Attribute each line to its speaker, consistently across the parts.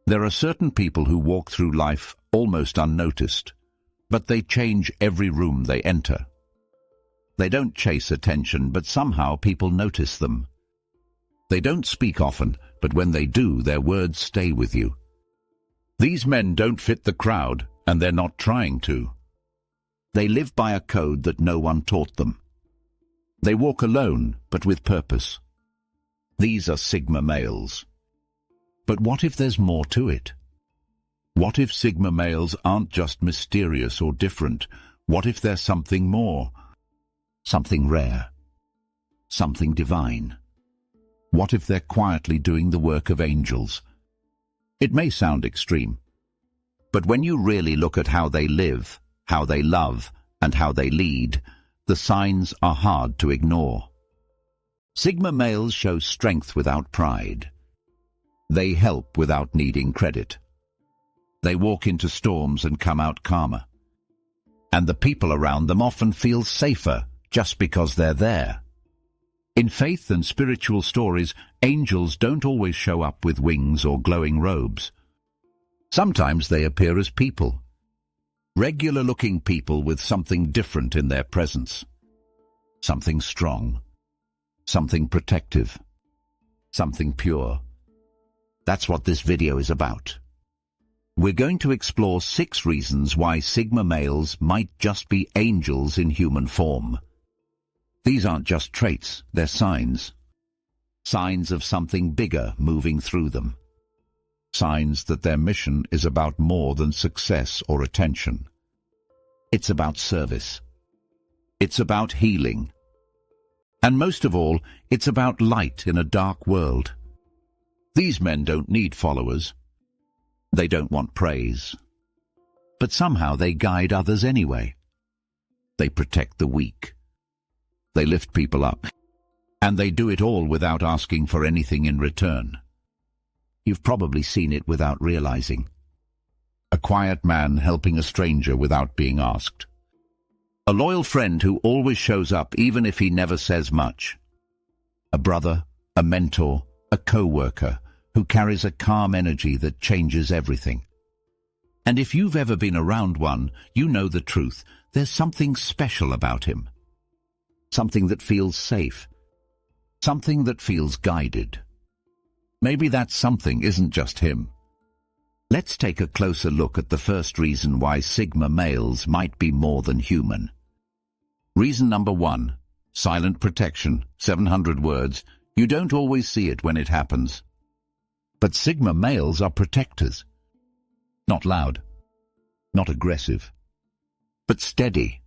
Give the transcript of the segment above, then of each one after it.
Speaker 1: There are certain people who walk through life almost unnoticed, but they change every room they enter. They don't chase attention, but somehow people notice them. They don't speak often, but when they do, their words stay with you. These men don't fit the crowd, and they're not trying to. They live by a code that no one taught them. They walk alone, but with purpose. These are Sigma males. But what if there's more to it? What if Sigma males aren't just mysterious or different? What if there's something more? Something rare? Something divine? What if they're quietly doing the work of angels? It may sound extreme, but when you really look at how they live, how they love, and how they lead, the signs are hard to ignore. Sigma males show strength without pride. They help without needing credit. They walk into storms and come out calmer. And the people around them often feel safer just because they're there. In faith and spiritual stories, angels don't always show up with wings or glowing robes. Sometimes they appear as people. Regular-looking people with something different in their presence. Something strong. Something protective. Something pure. That's what this video is about. We're going to explore 6 reasons why Sigma males might just be angels in human form. These aren't just traits, they're signs. Signs of something bigger moving through them. Signs that their mission is about more than success or attention. It's about service. It's about healing. And most of all, it's about light in a dark world. These men don't need followers. They don't want praise. But somehow they guide others anyway. They protect the weak. They lift people up. And they do it all without asking for anything in return. You've probably seen it without realizing. A quiet man helping a stranger without being asked. A loyal friend who always shows up even if he never says much. A brother, a mentor, a co-worker who carries a calm energy that changes everything. And if you've ever been around one, you know the truth. There's something special about him. Something that feels safe. Something that feels guided. Maybe that something isn't just him. Let's take a closer look at the first reason why Sigma males might be more than human. Reason number 1. Silent protection. 700 words. You don't always see it when it happens. But Sigma males are protectors. Not loud. Not aggressive. But steady.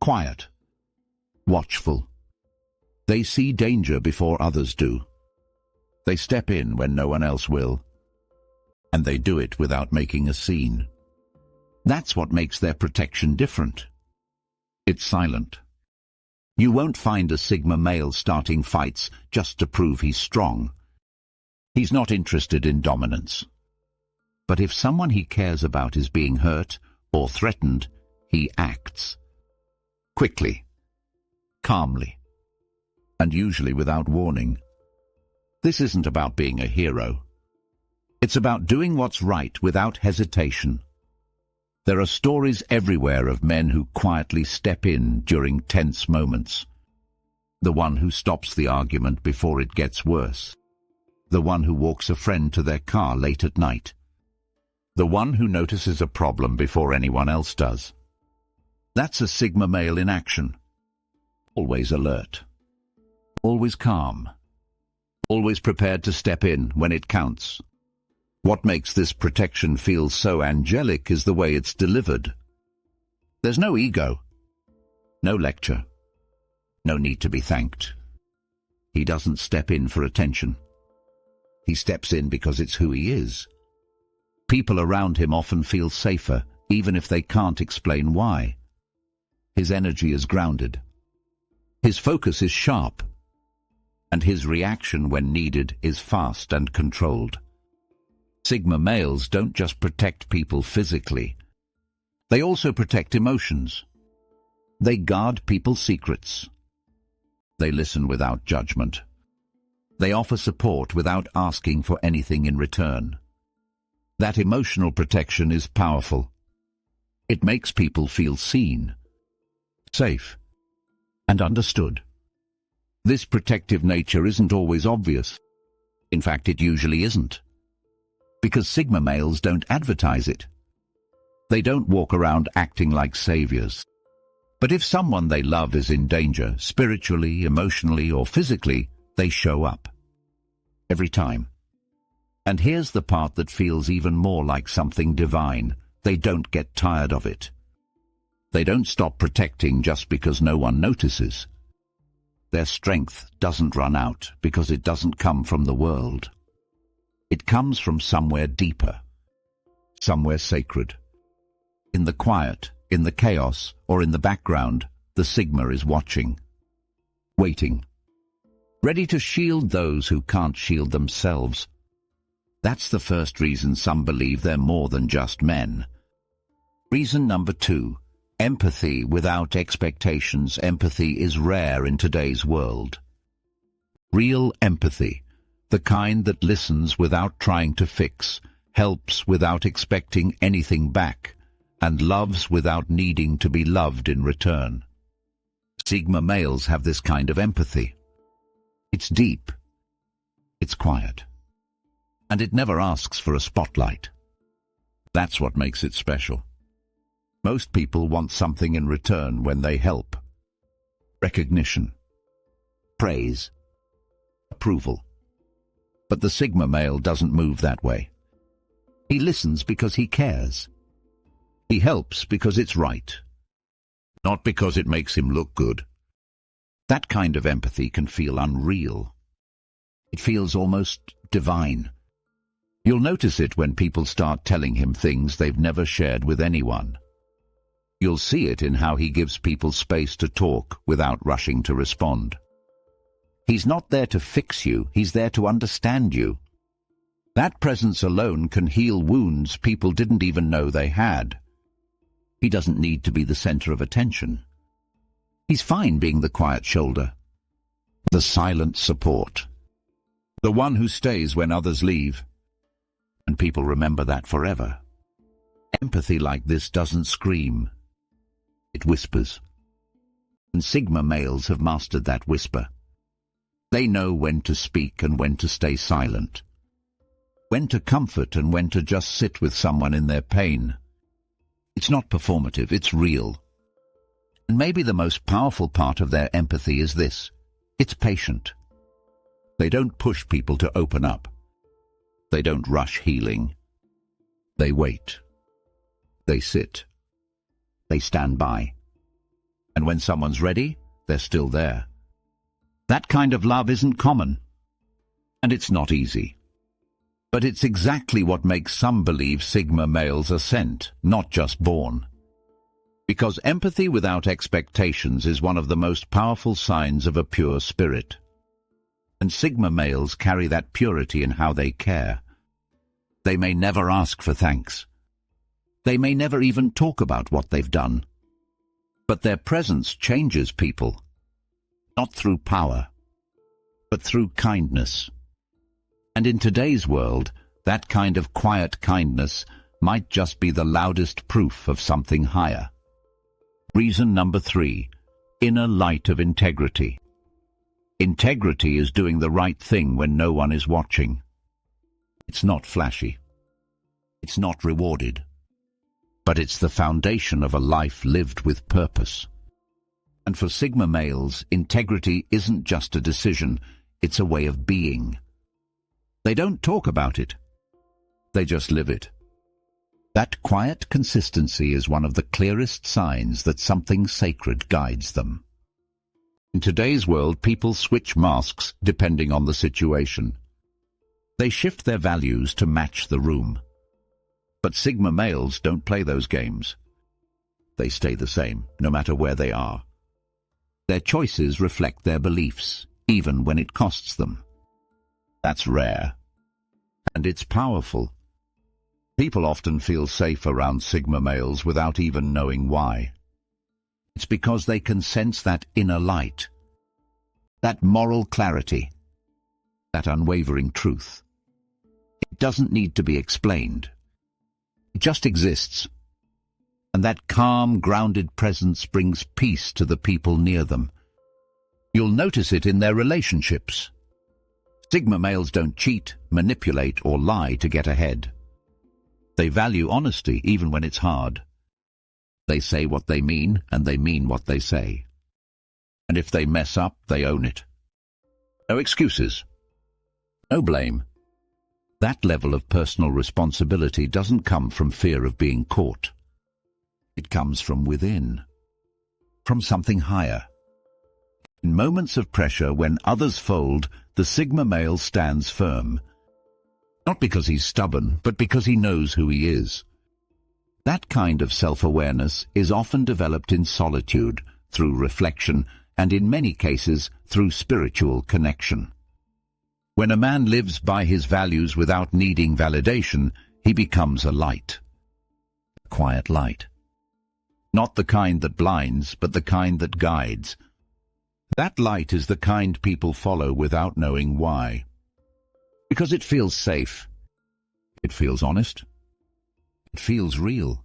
Speaker 1: Quiet. Watchful. They see danger before others do. They step in when no one else will. And they do it without making a scene. That's what makes their protection different. It's silent. You won't find a Sigma male starting fights just to prove he's strong. He's not interested in dominance. But if someone he cares about is being hurt or threatened, he acts. Quickly. Calmly. And usually without warning. This isn't about being a hero. It's about doing what's right without hesitation. There are stories everywhere of men who quietly step in during tense moments. The one who stops the argument before it gets worse. The one who walks a friend to their car late at night. The one who notices a problem before anyone else does. That's a Sigma male in action. Always alert. Always calm. Always prepared to step in when it counts. What makes this protection feel so angelic is the way it's delivered. There's no ego. No lecture. No need to be thanked. He doesn't step in for attention. He steps in because it's who he is. People around him often feel safer, even if they can't explain why. His energy is grounded. His focus is sharp. And his reaction when needed is fast and controlled. Sigma males don't just protect people physically. They also protect emotions. They guard people's secrets. They listen without judgment. They offer support without asking for anything in return. That emotional protection is powerful. It makes people feel seen, safe, and understood. This protective nature isn't always obvious. In fact, it usually isn't. Because Sigma males don't advertise it. They don't walk around acting like saviors. But if someone they love is in danger, spiritually, emotionally, or physically, they show up. Every time. And here's the part that feels even more like something divine. They don't get tired of it. They don't stop protecting just because no one notices. Their strength doesn't run out because it doesn't come from the world. It comes from somewhere deeper, somewhere sacred. In the quiet, in the chaos, or in the background, the Sigma is watching, waiting, ready to shield those who can't shield themselves. That's the first reason some believe they're more than just men. Reason number 2, empathy without expectations. Empathy is rare in today's world. Real empathy, the kind that listens without trying to fix, helps without expecting anything back, and loves without needing to be loved in return. Sigma males have this kind of empathy. It's deep, it's quiet, and it never asks for a spotlight. That's what makes it special. Most people want something in return when they help. Recognition, praise, approval. But the Sigma male doesn't move that way. He listens because he cares. He helps because it's right, not because it makes him look good. That kind of empathy can feel unreal. It feels almost divine. You'll notice it when people start telling him things they've never shared with anyone. You'll see it in how he gives people space to talk without rushing to respond. He's not there to fix you, he's there to understand you. That presence alone can heal wounds people didn't even know they had. He doesn't need to be the center of attention. He's fine being the quiet shoulder, the silent support, the one who stays when others leave. And people remember that forever. Empathy like this doesn't scream. It whispers. And Sigma males have mastered that whisper. They know when to speak and when to stay silent. When to comfort and when to just sit with someone in their pain. It's not performative, it's real. And maybe the most powerful part of their empathy is this. It's patient. They don't push people to open up. They don't rush healing. They wait. They sit. They stand by. And when someone's ready, they're still there. That kind of love isn't common. And it's not easy. But it's exactly what makes some believe Sigma males are sent, not just born. Because empathy without expectations is one of the most powerful signs of a pure spirit. And Sigma males carry that purity in how they care. They may never ask for thanks. They may never even talk about what they've done. But their presence changes people. Not through power, but through kindness. And in today's world, that kind of quiet kindness might just be the loudest proof of something higher. Reason number 3, inner light of integrity. Integrity is doing the right thing when no one is watching. It's not flashy. It's not rewarded. But it's the foundation of a life lived with purpose. And for Sigma males, integrity isn't just a decision, it's a way of being. They don't talk about it. They just live it. That quiet consistency is one of the clearest signs that something sacred guides them. In today's world, people switch masks depending on the situation. They shift their values to match the room. But Sigma males don't play those games. They stay the same, no matter where they are. Their choices reflect their beliefs, even when it costs them. That's rare. And it's powerful. People often feel safe around Sigma males without even knowing why. It's because they can sense that inner light, that moral clarity, that unwavering truth. It doesn't need to be explained. It just exists. And that calm, grounded presence brings peace to the people near them. You'll notice it in their relationships. Sigma males don't cheat, manipulate, or lie to get ahead. They value honesty even when it's hard. They say what they mean, and they mean what they say. And if they mess up, they own it. No excuses. No blame. That level of personal responsibility doesn't come from fear of being caught. It comes from within, from something higher. In moments of pressure, when others fold, the Sigma male stands firm. Not because he's stubborn, but because he knows who he is. That kind of self-awareness is often developed in solitude, through reflection, and in many cases through spiritual connection. When a man lives by his values without needing validation, he becomes a light. A quiet light. Not the kind that blinds, but the kind that guides. That light is the kind people follow without knowing why. Because it feels safe. It feels honest. It feels real.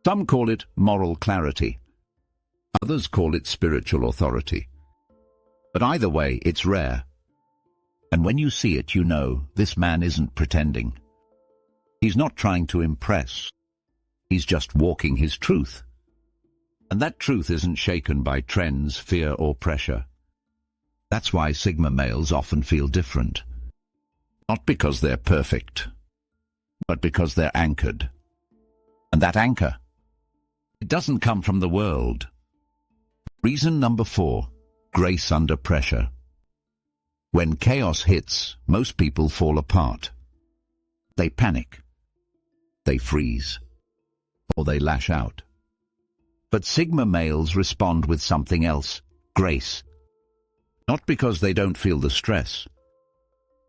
Speaker 1: Some call it moral clarity. Others call it spiritual authority. But either way, it's rare. And when you see it, you know this man isn't pretending. He's not trying to impress. He's just walking his truth. And that truth isn't shaken by trends, fear, or pressure. That's why Sigma males often feel different. Not because they're perfect, but because they're anchored. And that anchor, it doesn't come from the world. Reason number 4, grace under pressure. When chaos hits, most people fall apart. They panic. They freeze. Or they lash out. But Sigma males respond with something else, grace. Not because they don't feel the stress,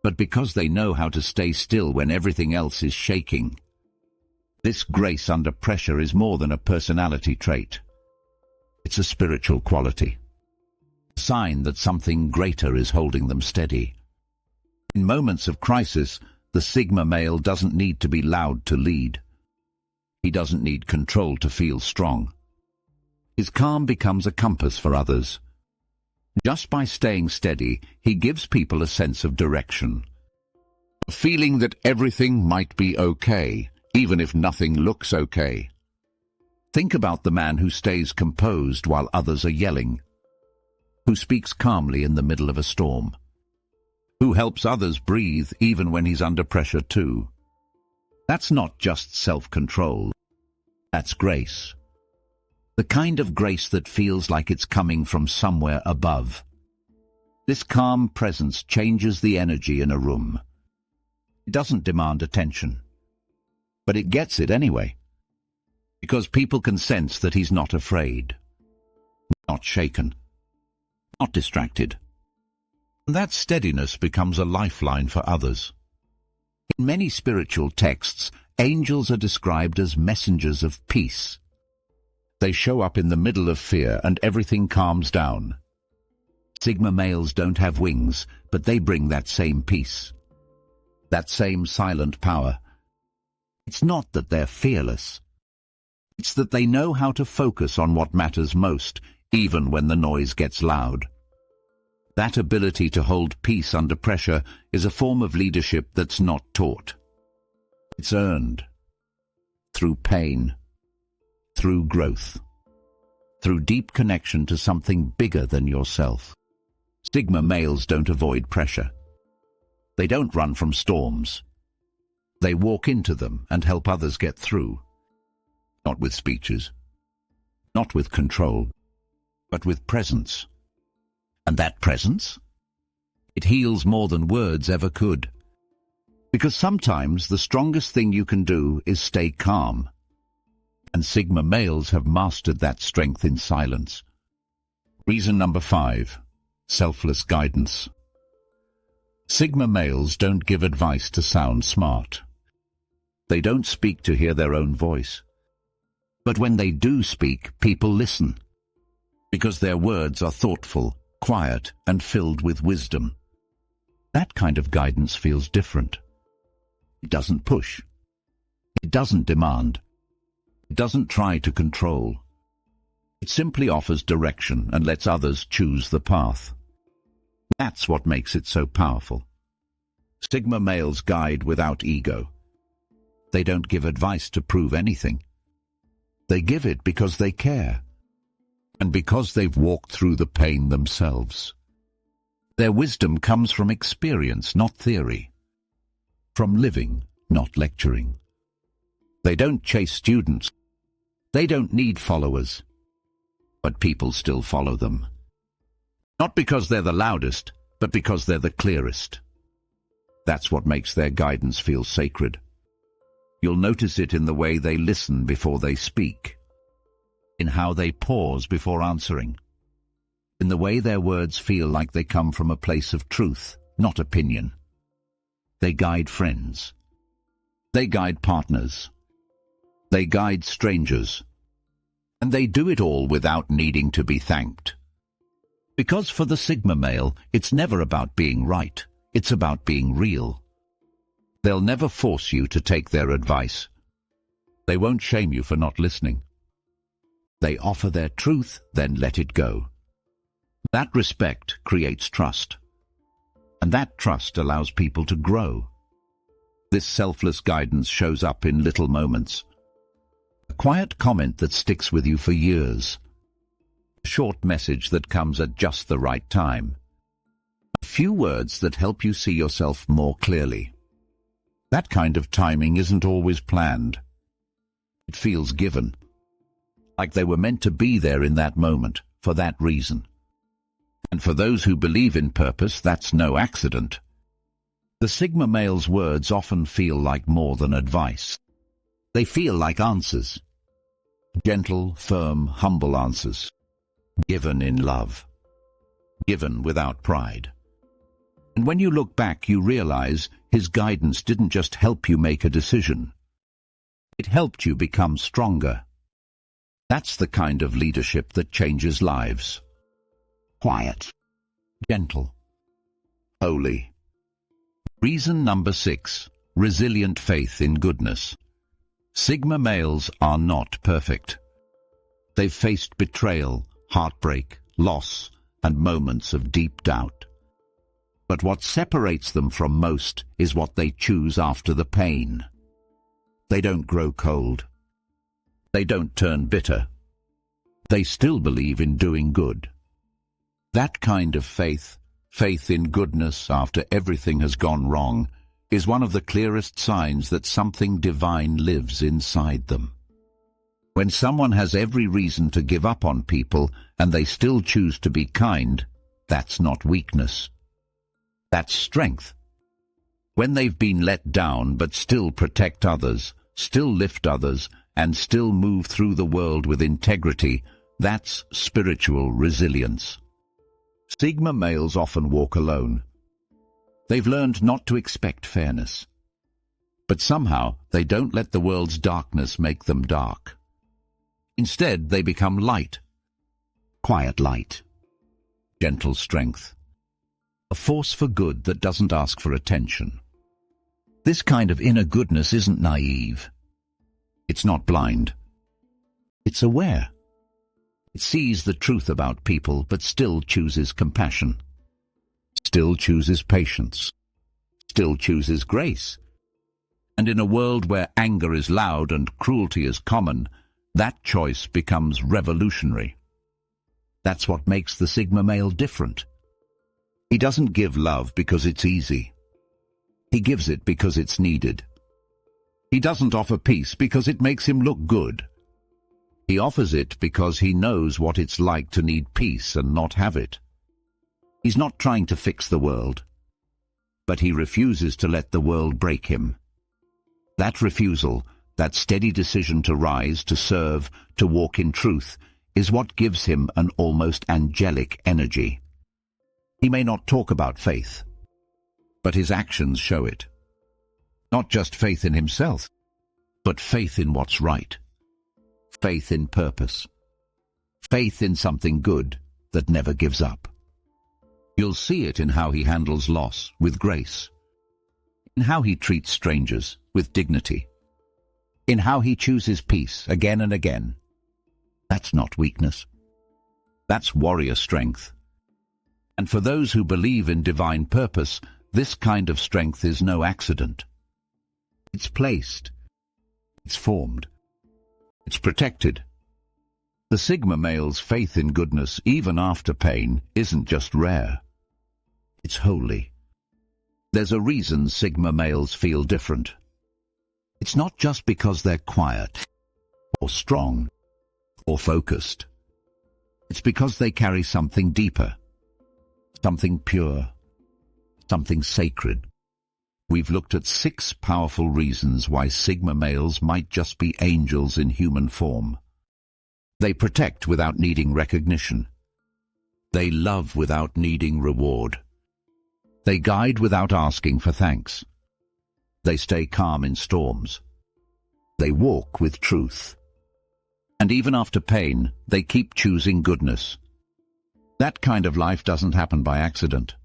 Speaker 1: but because they know how to stay still when everything else is shaking. This grace under pressure is more than a personality trait. It's a spiritual quality. A sign that something greater is holding them steady. In moments of crisis, the Sigma male doesn't need to be loud to lead. He doesn't need control to feel strong. His calm becomes a compass for others. Just by staying steady, he gives people a sense of direction. A feeling that everything might be okay, even if nothing looks okay. Think about the man who stays composed while others are yelling, who speaks calmly in the middle of a storm, who helps others breathe even when he's under pressure too. That's not just self-control. That's grace. The kind of grace that feels like it's coming from somewhere above. This calm presence changes the energy in a room. It doesn't demand attention, but it gets it anyway, because people can sense that he's not afraid, not shaken, not distracted. That steadiness becomes a lifeline for others. In many spiritual texts, angels are described as messengers of peace. They show up in the middle of fear and everything calms down. Sigma males don't have wings, but they bring that same peace. That same silent power. It's not that they're fearless. It's that they know how to focus on what matters most, even when the noise gets loud. That ability to hold peace under pressure is a form of leadership that's not taught. It's earned. Through pain. Through growth. Through deep connection to something bigger than yourself. Sigma males don't avoid pressure. They don't run from storms. They walk into them and help others get through. Not with speeches. Not with control. But with presence. And that presence? It heals more than words ever could. Because sometimes the strongest thing you can do is stay calm. And Sigma males have mastered that strength in silence. Reason number 5, selfless guidance. Sigma males don't give advice to sound smart. They don't speak to hear their own voice. But when they do speak, people listen. Because their words are thoughtful, quiet, and filled with wisdom. That kind of guidance feels different. It doesn't push. It doesn't demand. It doesn't try to control. It simply offers direction and lets others choose the path. That's what makes it so powerful. Sigma males guide without ego. They don't give advice to prove anything. They give it because they care, and because they've walked through the pain themselves. Their wisdom comes from experience, not theory. From living, not lecturing. They don't chase students. They don't need followers. But people still follow them. Not because they're the loudest, but because they're the clearest. That's what makes their guidance feel sacred. You'll notice it in the way they listen before they speak, in how they pause before answering, in the way their words feel like they come from a place of truth, not opinion. They guide friends. They guide partners. They guide strangers. And they do it all without needing to be thanked. Because for the Sigma male, it's never about being right. It's about being real. They'll never force you to take their advice. They won't shame you for not listening. They offer their truth, then let it go. That respect creates trust. And that trust allows people to grow. This selfless guidance shows up in little moments. A quiet comment that sticks with you for years. A short message that comes at just the right time. A few words that help you see yourself more clearly. That kind of timing isn't always planned. It feels given. Like they were meant to be there in that moment, for that reason. And for those who believe in purpose, that's no accident. The Sigma male's words often feel like more than advice. They feel like answers. Gentle, firm, humble answers. Given in love. Given without pride. And when you look back, you realize his guidance didn't just help you make a decision. It helped you become stronger. That's the kind of leadership that changes lives. Quiet. Gentle. Holy. Reason number 6. Resilient faith in goodness. Sigma males are not perfect. They've faced betrayal, heartbreak, loss, and moments of deep doubt. But what separates them from most is what they choose after the pain. They don't grow cold. They don't turn bitter. They still believe in doing good. That kind of faith, faith in goodness after everything has gone wrong, is one of the clearest signs that something divine lives inside them. When someone has every reason to give up on people and they still choose to be kind, that's not weakness. That's strength. When they've been let down but still protect others, still lift others, and still move through the world with integrity, that's spiritual resilience. Sigma males often walk alone. They've learned not to expect fairness. But somehow they don't let the world's darkness make them dark. Instead, they become light. Quiet light. Gentle strength. A force for good that doesn't ask for attention. This kind of inner goodness isn't naive. It's not blind. It's aware. It sees the truth about people but still chooses compassion. Still chooses patience. Still chooses grace. And in a world where anger is loud and cruelty is common, that choice becomes revolutionary. That's what makes the Sigma male different. He doesn't give love because it's easy. He gives it because it's needed. He doesn't offer peace because it makes him look good. He offers it because he knows what it's like to need peace and not have it. He's not trying to fix the world, but he refuses to let the world break him. That refusal, that steady decision to rise, to serve, to walk in truth, is what gives him an almost angelic energy. He may not talk about faith, but his actions show it. Not just faith in himself, but faith in what's right. Faith in purpose. Faith in something good that never gives up. You'll see it in how he handles loss with grace, in how he treats strangers with dignity, in how he chooses peace again and again. That's not weakness. That's warrior strength. And for those who believe in divine purpose, this kind of strength is no accident. It's placed. It's formed. It's protected. The Sigma male's faith in goodness, even after pain, isn't just rare. It's holy. There's a reason Sigma males feel different. It's not just because they're quiet, or strong, or focused. It's because they carry something deeper, something pure, something sacred. We've looked at 6 powerful reasons why Sigma males might just be angels in human form. They protect without needing recognition. They love without needing reward. They guide without asking for thanks. They stay calm in storms. They walk with truth. And even after pain, they keep choosing goodness. That kind of life doesn't happen by accident.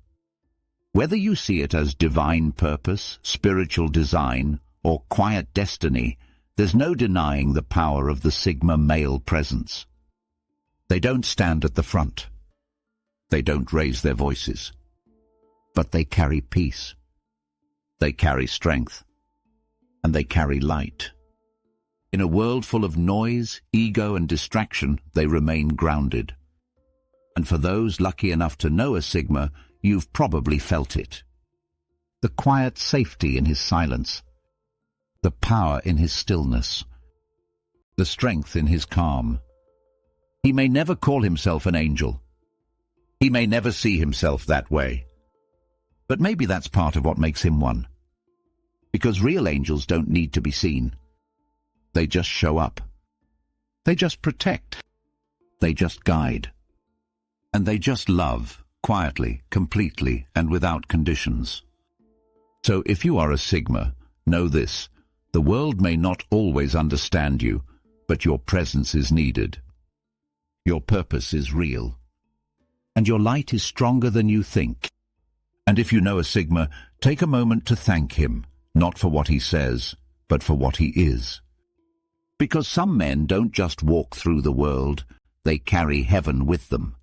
Speaker 1: Whether you see it as divine purpose, spiritual design, or quiet destiny, there's no denying the power of the Sigma male presence. They don't stand at the front. They don't raise their voices. But they carry peace. They carry strength. And they carry light. In a world full of noise, ego, and distraction, they remain grounded. And for those lucky enough to know a Sigma, you've probably felt it. The quiet safety in his silence. The power in his stillness. The strength in his calm. He may never call himself an angel. He may never see himself that way. But maybe that's part of what makes him one. Because real angels don't need to be seen. They just show up. They just protect. They just guide. And they just love, quietly, completely, and without conditions. So if you are a Sigma, know this: the world may not always understand you, but your presence is needed. Your purpose is real. And your light is stronger than you think. And if you know a Sigma, take a moment to thank him, not for what he says, but for what he is. Because some men don't just walk through the world, they carry heaven with them.